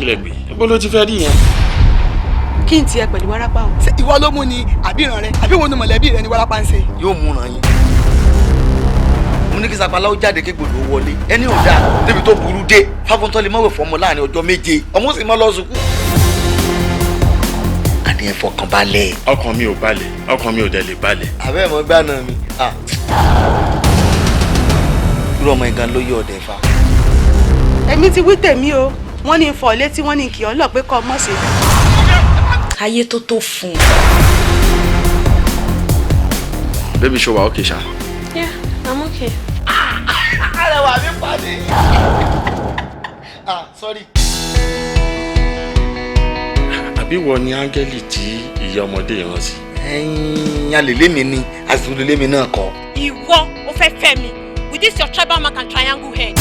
kí lẹ gbé ibo ló ti fẹ́ rí yẹn. kí n tiẹ̀ pẹ̀lú wárápá o. ṣé ìwọ ló mú ni àbí ìran rẹ àbí wo ni mọ̀lẹ́bí rẹ ni wárápá ń ṣe. yóò múra yín. mo ní kí sapala ó jáde kí gbòdò wọlé ẹni ò dáa débi tó burú dé fáfọ́ntọ́ lè mọ̀wé fọmọ láàrin ọjọ́ 7 ọmọ sì mọ́ lọ sùkú. àní ẹ fọkàn balẹ̀. ọkàn mi ò balẹ̀ ọkàn mi ò dẹ̀ lè balẹ̀. àbẹ́ mọ́ gbàna mi irú ọmọ ìgan ló yọ ọ̀dẹ̀ fa. èmi ti wí tèmi o wọ́n ní fọ létí wọ́n ní kí ọ lọ pé kọ́ ọmọ ṣe. ayé tó tó fún un. baby show wa okay ṣá. Yeah, I'm okay. arẹwà mi pàdé. Sorry. àbí wọ ni áńgẹ́lì tí ìyá ọmọdé yẹn rán sí. ẹyin alèlé mi ni àti olèlé mi náà kọ. Ìwọ, o fẹ́ fẹ́ mi with this your tribal mark and triangle head.